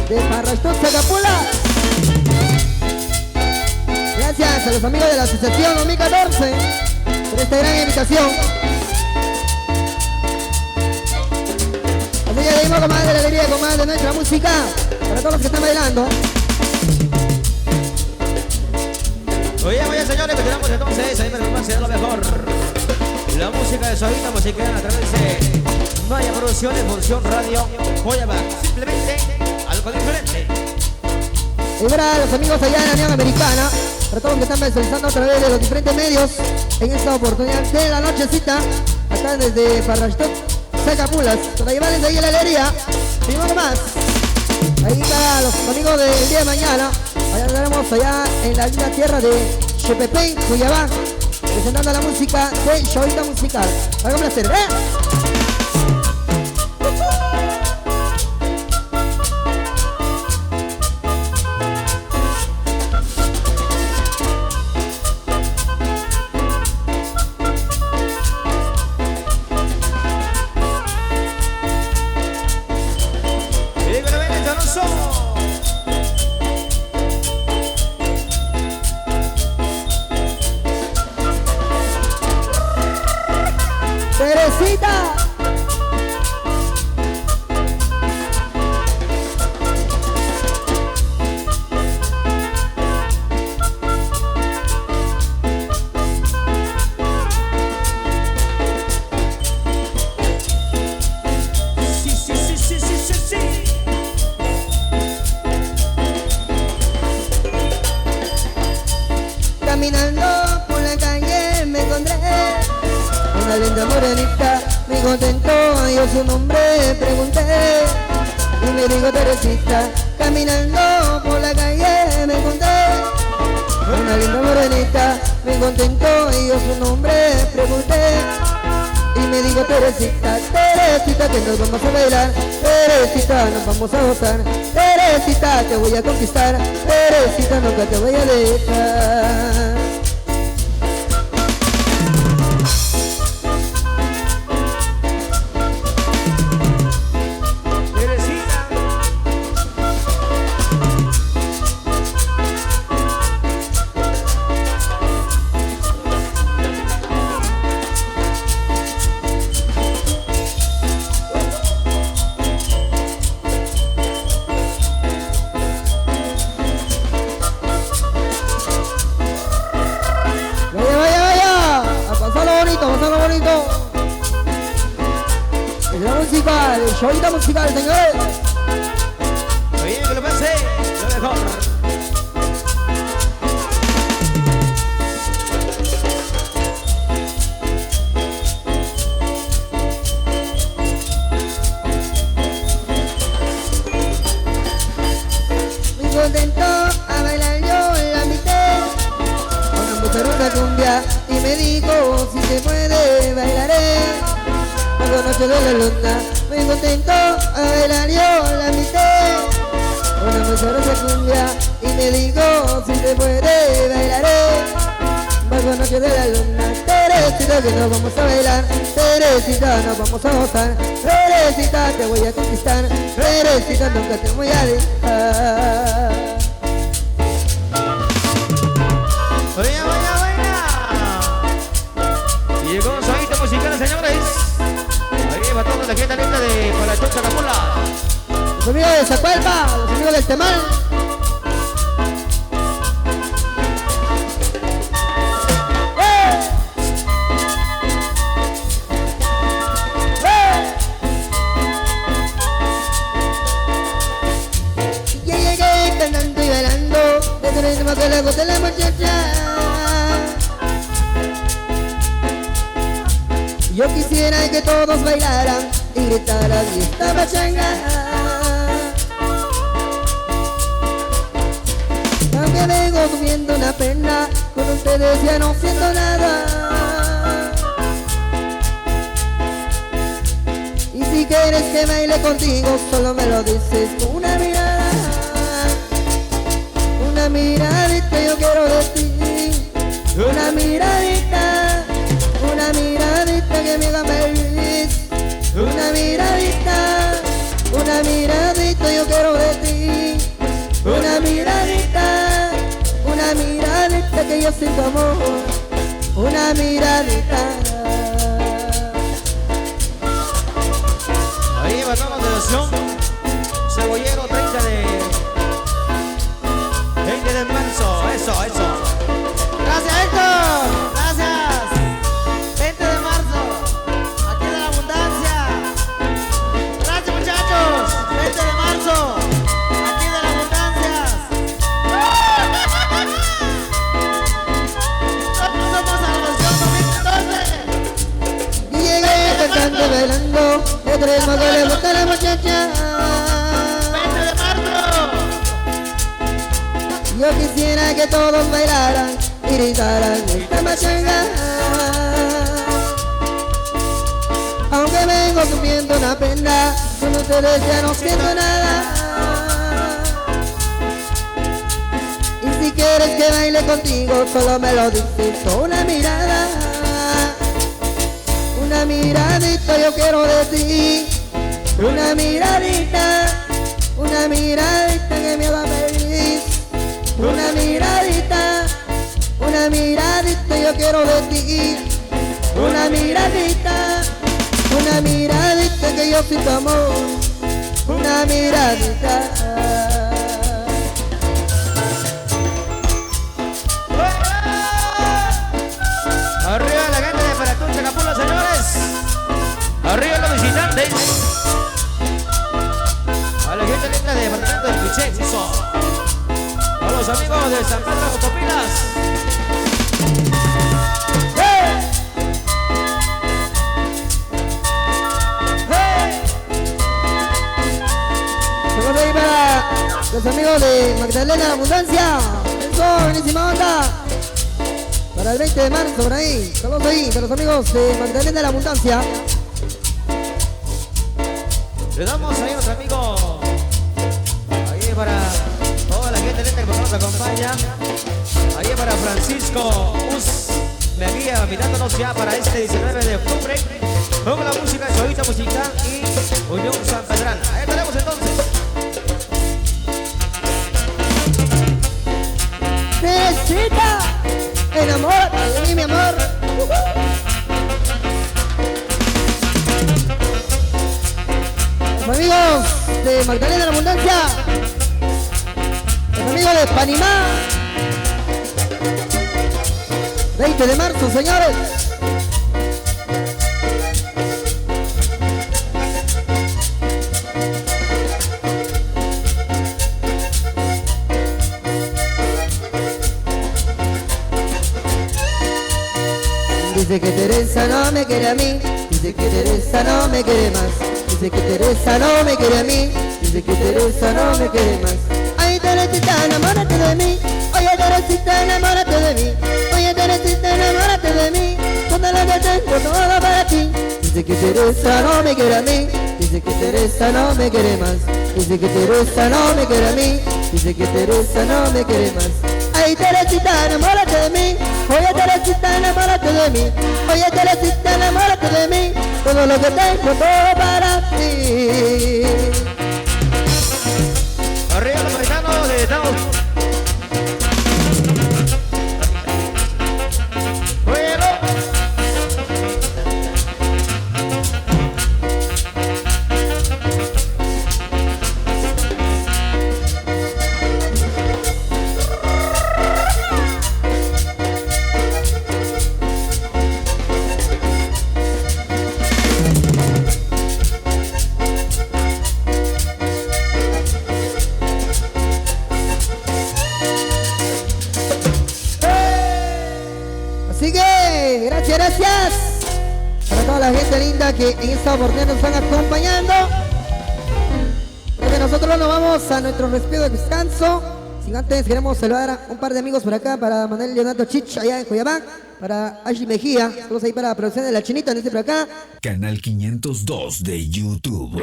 de Parrastón, Zacapula. Gracias a los amigos de la asociación 2014 por esta gran invitación. Así que seguimos con más de la alegría, con más de nuestra música para todos los que están bailando. Oye, señores, continuamos entonces, ahí para que lo mejor. La música de Suavita Musical a través de Maya Producciones, Función Radio, Joyaba, simplemente algo diferente. Y para los amigos allá en la Unión Americana, para todos los que están visualizando a través de los diferentes medios en esta oportunidad de la nochecita, acá desde Parrastón, Zacapulas, para llevarles ahí a la alegría. Seguimos más. Ahí para los amigos del día de mañana, allá andaremos allá en la linda tierra de Xepepén, Cuyabá, presentando la música de Suavita Musical. Algo placer, Teresita. Sí. Caminando por la calle me encontré una linda morenita, me contentó, yo su nombre pregunté y me dijo Teresita. Caminando por la calle me encontré una linda morenita, me contentó y yo su nombre pregunté y me dijo Teresita. Teresita, que nos vamos a bailar, Teresita, nos vamos a gozar, Teresita, te voy a conquistar, Teresita, nunca te voy a dejar. Pasalo bonito. Es la música, el Suavita Musical, señores. Oye, que lo pase, lo mejor. Muy contento a bailar yo en la mitad. Una mujer una cumbia y me dijo si se puede bailaré. Cuando noche de la luna, muy contento a bailar yo la mitad. Una mujer una cumbia y me dijo si se puede bailaré. Bajo noche de la luna, Teresita, que nos vamos a bailar, Teresita, nos vamos a gozar, Teresita, te voy a conquistar, Teresita, nunca te voy a dejar. Llegó Suavita Musical, señores. Ahí va toda la gente linda de Parrastón, Zacapula. Los amigos de Zacualpa, los amigos del Temal. Ya llegué cantando y bailando, desde el ritmo que le gusta a la muchacha. Yo quisiera que todos bailaran y gritaran y esta pachanga. Aunque vengo comiendo una pena, con ustedes ya no siento nada. Y si quieres que baile contigo, solo me lo dices con una mirada. Una miradita yo quiero de ti, una miradita, una miradita que me haga feliz. Una miradita, una mirada. miradita yo quiero de ti. Una miradita que yo siento amor. Una miradita. Ahí va toda la atención. Cebollero 30 de marzo. Eso. Gracias, Héctor. Gracias. 20 de marzo. Aquí de la abundancia. Gracias, muchachos. 20 de marzo. Aquí de la abundancia. Somos a la versión 2014. Y llegué cantando, bailando. El ritmo que le gusta a la muchacha. 20 de marzo. Yo quisiera que todos bailaran y gritaran esta machanga. Aunque vengo sufriendo una pena, con ustedes ya no siento nada. Y si quieres que baile contigo, solo me lo dices con una mirada. Una miradita yo quiero de ti. Una miradita que me va feliz. Una miradita yo quiero de ti. Una miradita que yo siento amor. Una miradita. Arriba la gente de Paratún, Chacapulo, señores. Arriba los visitantes. A la gente linda de departamento del Pichenzo. A los amigos de San Pedro de Copilas. Saludos ahí para los amigos de Magdalena La Abundancia. Eso, buenísima onda. Para el 20 de marzo, por ahí. Saludos ahí para los amigos de Magdalena La Abundancia. Le damos ahí a nuestro amigo. Ahí para toda la gente linda que nos acompaña. Ahí para Francisco Us Mejía, mirándonos ya para este 19 de octubre. Con la música de Chavita Musical y Unión San Pedrán. Ahí tenemos entonces. Teresita, enamórate de mí, mi amor. Los amigos de Magdalena La Abundancia. Los amigos de Panimá. 20 de marzo, señores. Dice que Teresa no me quiere a mí. Dice que Teresa no me quiere más. Dice que Teresa no me quiere a mí. Dice que Teresa no me quiere más. Ay, Teresita, enamórate de mí. Oye, Teresita, enamórate de mí. Oye, Teresita, enamórate de mí. Todo lo que tengo, todo para ti. Dice que Teresa no me quiere a mí. Dice que Teresa no me quiere más. Dice que Teresa no me quiere a mí. Dice que Teresa no me quiere más. Ay, Teresita, enamórate de mí. Oye, Teresita, enamórate de mí. Oye, Teresita, enamórate de mí. Todo lo que tengo, todo para ti. Arriba los mexicanos de Estados Unidos. Así que, gracias para toda la gente linda que en esta oportunidad nos están acompañando. Desde nosotros nos vamos a nuestro respectivo descanso. Sin antes queremos saludar a un par de amigos por acá, para Manuel Leonardo Chich allá en Cuyabá, para Ashley Mejía, saludos ahí para la producción de La Chinita, desde por acá. Canal 502 de YouTube.